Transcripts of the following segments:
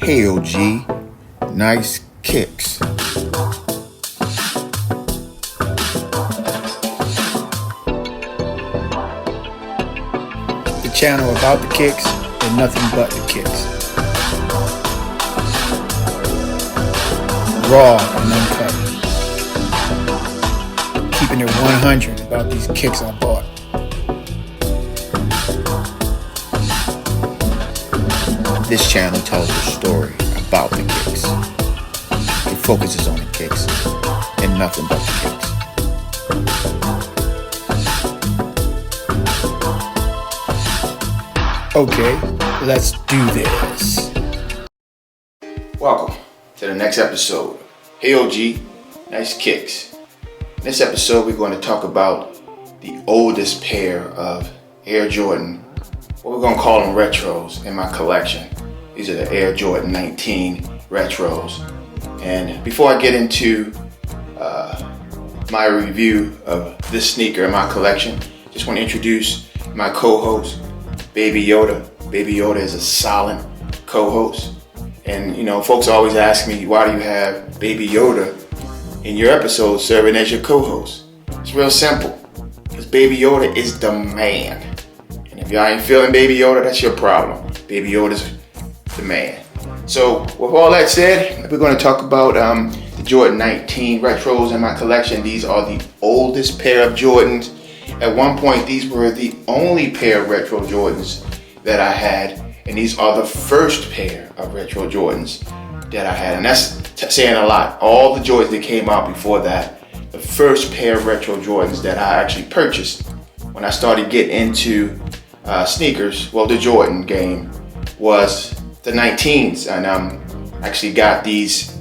Hail G, nice kicks. The channel about the kicks and nothing but the kicks. Raw and uncut. Keeping it 100 about these kicks I bought. This channel tells the story about the kicks. It focuses on the kicks and nothing but the kicks. Okay, let's do this. Welcome to the next episode of Hail G, Nice Kicks. In this episode, we're going to talk about the oldest pair of Air Jordan, what we're going to call them retros, in my collection. These are the Air Jordan 19 retros. And before I get into my review of this sneaker in my collection, just want to introduce my co-host, Baby Yoda. Baby Yoda is a solid co-host. And you know, folks always ask me, why do you have Baby Yoda in your episode serving as your co-host? It's real simple, because Baby Yoda is the man. And if y'all ain't feeling Baby Yoda, that's your problem. Baby Yoda's the man. So with all that said, we're going to talk about the Jordan 19 retros in my collection. These are the oldest pair of Jordans. At one point, these were the only pair of retro Jordans that I had, and these are the first pair of retro Jordans that I had, and that's saying a lot. All the Jordans that came out before that, the first pair of retro Jordans that I actually purchased when I started getting into sneakers, well, the Jordan game, was the 19s, and actually got these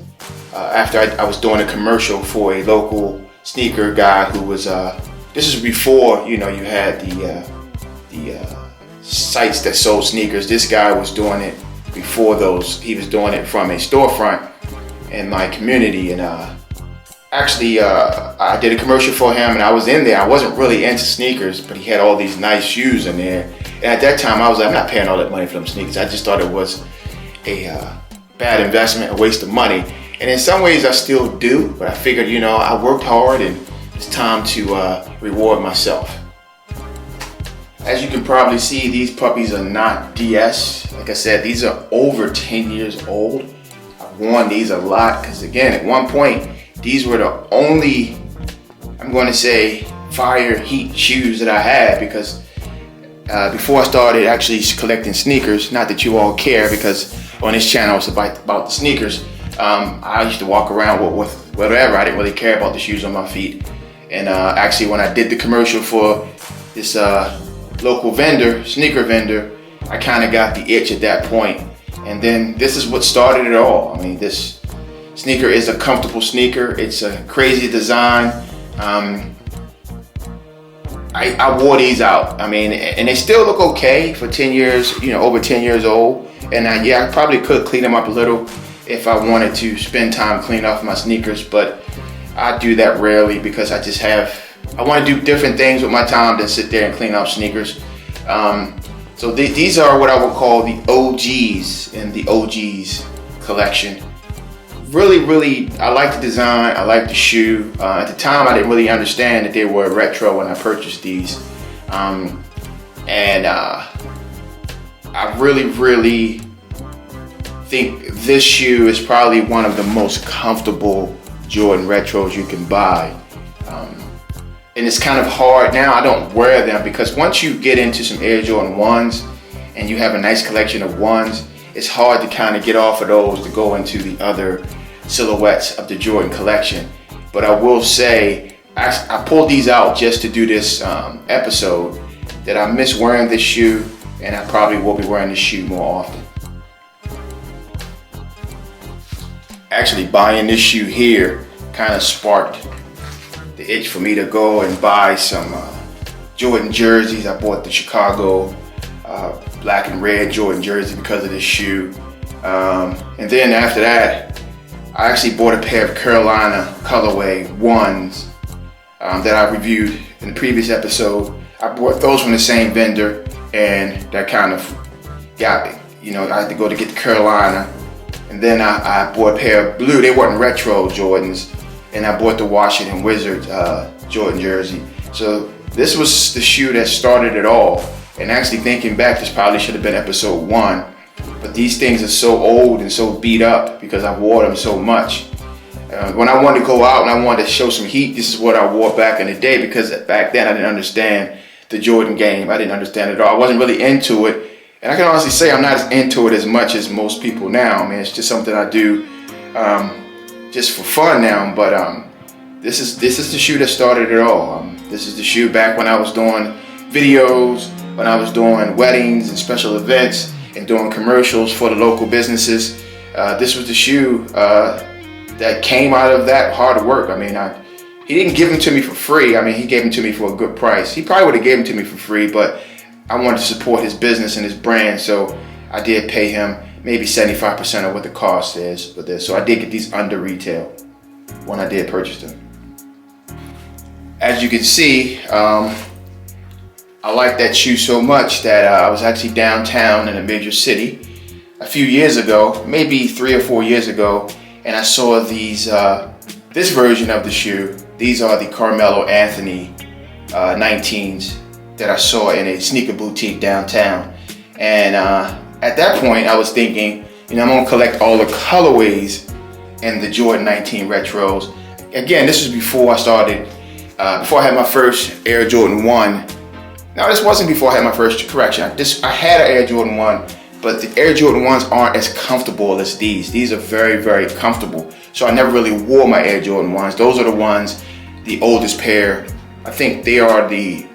after I was doing a commercial for a local sneaker guy who was this is before, you know, you had the sites that sold sneakers. This guy was doing it before those. He was doing it from a storefront in my community, and actually I did a commercial for him, and I was in there. I wasn't really into sneakers, but he had all these nice shoes in there. And at that time, I was like, I'm not paying all that money for them sneakers. I just thought it was a bad investment, a waste of money. And in some ways, I still do. But I figured, you know, I worked hard, and it's time to reward myself. As you can probably see, these puppies are not DS. Like I said, these are over 10 years old. I've worn these a lot because, again, at one point, these were the only, I'm going to say, fire heat shoes that I had, because before I started actually collecting sneakers, not that you all care, because on this channel it's about the sneakers, I used to walk around with whatever. I didn't really care about the shoes on my feet. And actually, when I did the commercial for this local vendor, sneaker vendor, I kind of got the itch at that point. And then this is what started it all. I mean, this sneaker is a comfortable sneaker. It's a crazy design. I wore these out. I mean, and they still look okay for 10 years, you know, over 10 years old. And yeah, I probably could clean them up a little if I wanted to spend time cleaning off my sneakers, but I do that rarely because I want to do different things with my time than sit there and clean up sneakers. So these are what I would call the OGs in the OGs collection. Really, I like the design, I like the shoe. At the time, I didn't really understand that they were retro when I purchased these. And I really think this shoe is probably one of the most comfortable Jordan retros you can buy. And it's kind of hard now. I don't wear them because once you get into some Air Jordan 1s and you have a nice collection of 1s, it's hard to kind of get off of those to go into the other silhouettes of the Jordan collection. But I will say, I pulled these out just to do this episode, that I miss wearing this shoe, and I probably will be wearing this shoe more often. Actually, buying this shoe here kind of sparked the itch for me to go and buy some Jordan jerseys. I bought the Chicago black and red Jordan jersey because of this shoe. And then after that, I actually bought a pair of Carolina colorway 1s that I reviewed in the previous episode. I bought those from the same vendor, and that kind of got me. You know, I had to go to get the Carolina And then I bought a pair of blue, they weren't retro Jordans, and I bought the Washington Wizards Jordan jersey. So this was the shoe that started it all. And actually thinking back, this probably should have been episode 1. But these things are so old and so beat up because I wore them so much. When I wanted to go out and I wanted to show some heat, this is what I wore back in the day, because back then I didn't understand the Jordan game. I didn't understand it at all. I wasn't really into it. And I can honestly say I'm not as into it as much as most people now. I mean, it's just something I do just for fun now. But this is the shoe that started it all. This is the shoe back when I was doing videos, when I was doing weddings and special events and doing commercials for the local businesses. This was the shoe that came out of that hard work. I mean, he didn't give them to me for free. I mean, he gave them to me for a good price. He probably would have given them to me for free, but I wanted to support his business and his brand, so I did pay him maybe 75% of what the cost is for this. So I did get these under retail when I did purchase them. As you can see, I like that shoe so much that I was actually downtown in a major city a few years ago, maybe 3 or 4 years ago, and I saw this version of the shoe. These are the Carmelo Anthony 19s that I saw in a sneaker boutique downtown. And at that point I was thinking, I'm gonna collect all the colorways in the Jordan 19 retros. Again, this was before I started, before I had my first Air Jordan 1. Now this wasn't before I had my first, correction, I had an Air Jordan 1, but the Air Jordan 1s aren't as comfortable as these. These are very, very comfortable. So I never really wore my Air Jordan 1s. Those are the ones, the oldest pair. I think they are the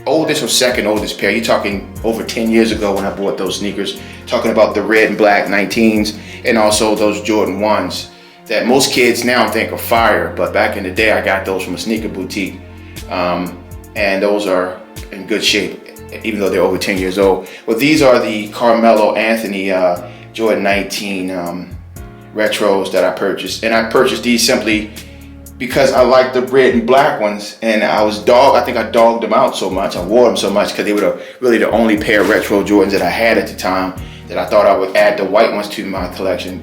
oldest or second oldest pair. You're talking over 10 years ago when I bought those sneakers. Talking about the red and black 19s and also those Jordan 1s that most kids now think are fire. But back in the day, I got those from a sneaker boutique. And those are in good shape, even though they're over 10 years old. Well, these are the Carmelo Anthony Jordan 19 retros that I purchased. And I purchased these simply because I liked the red and black ones, and I think I dogged them out so much, I wore them so much because they were really the only pair of retro Jordans that I had at the time, that I thought I would add the white ones to my collection.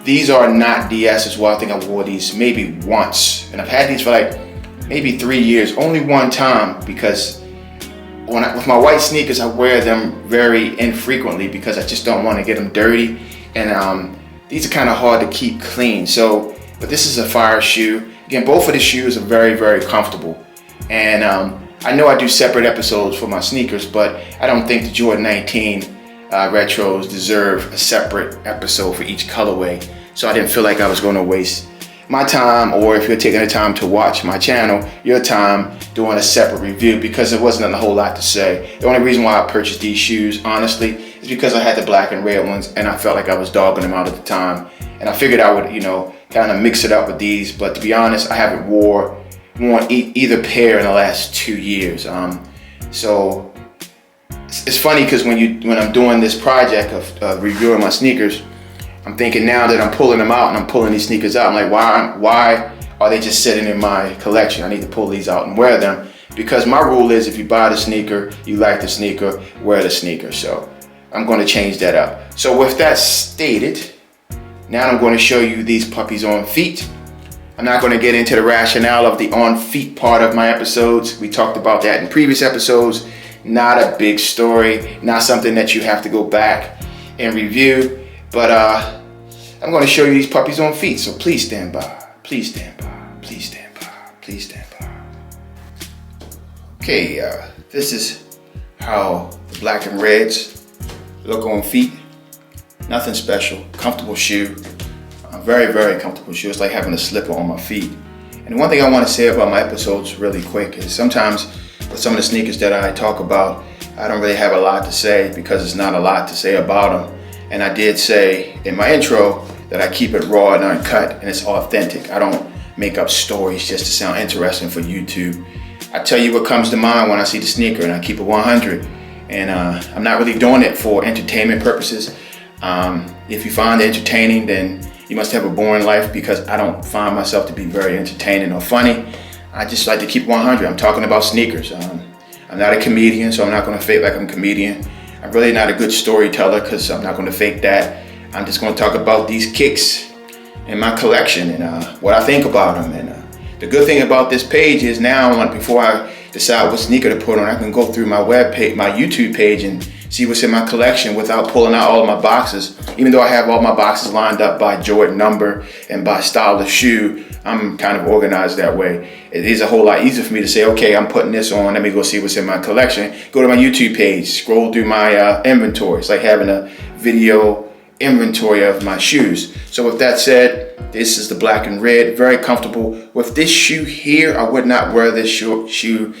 These are not DS as well. I think I wore these maybe once, and I've had these for like maybe 3 years, only one time, because with my white sneakers, I wear them very infrequently because I just don't want to get them dirty, and these are kind of hard to keep clean. So, but this is a fire shoe. Again, both of the shoes are very, very comfortable. And I know I do separate episodes for my sneakers, but I don't think the Jordan 19 retros deserve a separate episode for each colorway. So I didn't feel like I was going to waste my time, or if you're taking the time to watch my channel, your time doing a separate review, because there wasn't a whole lot to say. The only reason why I purchased these shoes, honestly, is because I had the black and red ones and I felt like I was dogging them out at the time. And I figured I would, kind of mix it up with these. But to be honest, I haven't worn either pair in the last 2 years. So it's funny because when I'm doing this project of reviewing my sneakers, I'm thinking now that I'm pulling them out and I'm pulling these sneakers out, I'm like, why are they just sitting in my collection? I need to pull these out and wear them, because my rule is if you buy the sneaker, you like the sneaker, wear the sneaker. So I'm going to change that up. So with that stated, now I'm going to show you these puppies on feet. I'm not going to get into the rationale of the on feet part of my episodes. We talked about that in previous episodes. Not a big story, not something that you have to go back and review. But I'm going to show you these puppies on feet. So please stand by. Please stand by. Please stand by. Please stand by. Okay, this is how the black and reds look on feet. Nothing special. Comfortable shoe. A very, very comfortable shoe. It's like having a slipper on my feet. And one thing I want to say about my episodes really quick is sometimes with some of the sneakers that I talk about, I don't really have a lot to say because there's not a lot to say about them. And I did say in my intro that I keep it raw and uncut and it's authentic. I don't make up stories just to sound interesting for YouTube. I tell you what comes to mind when I see the sneaker, and I keep it 100. And I'm not really doing it for entertainment purposes. If you find it entertaining, then you must have a boring life, because I don't find myself to be very entertaining or funny. I just like to keep 100. I'm talking about sneakers. I'm not a comedian, so I'm not going to fake like I'm a comedian. I'm really not a good storyteller, because I'm not going to fake that. I'm just going to talk about these kicks in my collection and what I think about them. And the good thing about this page is now, before I decide what sneaker to put on, I can go through my web page, my YouTube page, and see what's in my collection without pulling out all of my boxes. Even though I have all my boxes lined up by Jordan number and by style of shoe, I'm kind of organized that way. It is a whole lot easier for me to say, okay, I'm putting this on, let me go see what's in my collection. Go to my YouTube page, scroll through my inventory. It's like having a video inventory of my shoes. So with that said, this is the black and red, very comfortable. With this shoe here, I would not wear this shoe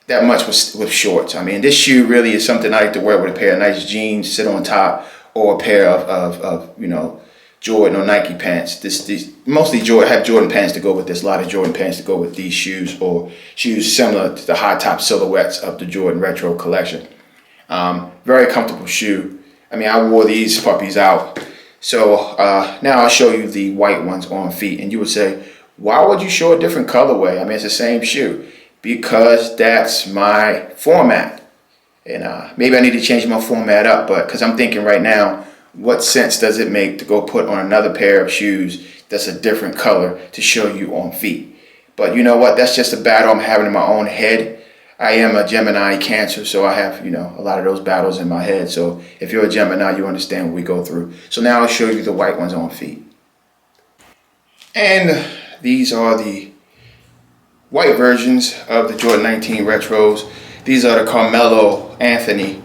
that much with shorts. I mean, this shoe really is something I like to wear with a pair of nice jeans, sit on top, or a pair of Jordan or Nike pants. These mostly have Jordan pants to go with this. A lot of Jordan pants to go with these shoes, or shoes similar to the high top silhouettes of the Jordan Retro collection. Very comfortable shoe. I mean, I wore these puppies out. So now I'll show you the white ones on feet, and you would say, why would you show a different colorway? I mean, it's the same shoe. Because that's my format, and maybe I need to change my format up, but because I'm thinking right now, what sense does it make to go put on another pair of shoes that's a different color to show you on feet? But you know what, that's just a battle I'm having in my own head. I am a Gemini Cancer, so I have a lot of those battles in my head. So if you're a Gemini, you understand what we go through. So now I'll show you the white ones on feet, and these are the white versions of the Jordan 19 Retros. These are the Carmelo Anthony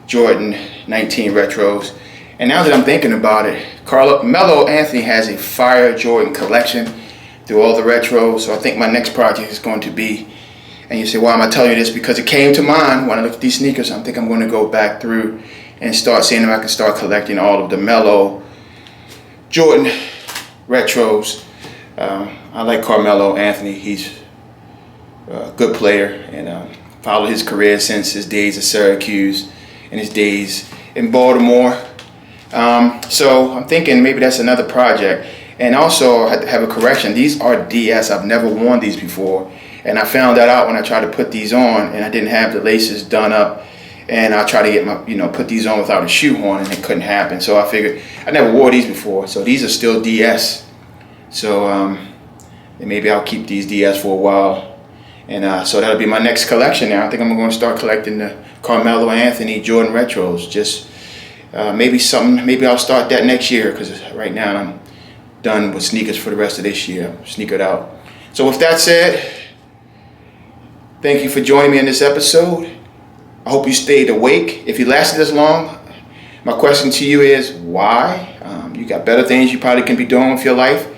Jordan 19 Retros. And now that I'm thinking about it, Carmelo Anthony has a fire Jordan collection through all the retros. So I think my next project is going to be, and you say, why am I telling you this? Because it came to mind when I looked at these sneakers. I think I'm going to go back through and start seeing if I can start collecting all of the Melo Jordan Retros. I like Carmelo Anthony. He's a good player, and followed his career since his days at Syracuse and his days in Baltimore. So I'm thinking maybe that's another project. And also I have a correction. These are DS. I've never worn these before, and I found that out when I tried to put these on, and I didn't have the laces done up, and I tried to get my put these on without a shoe on, and it couldn't happen. So I figured I never wore these before, so these are still DS. So and maybe I'll keep these DS for a while. And so that'll be my next collection now. I think I'm going to start collecting the Carmelo Anthony Jordan Retros. Just maybe I'll start that next year, because right now I'm done with sneakers for the rest of this year. I'm sneakered out. So with that said, thank you for joining me in this episode. I hope you stayed awake. If you lasted this long, my question to you is why? You got better things you probably can be doing with your life.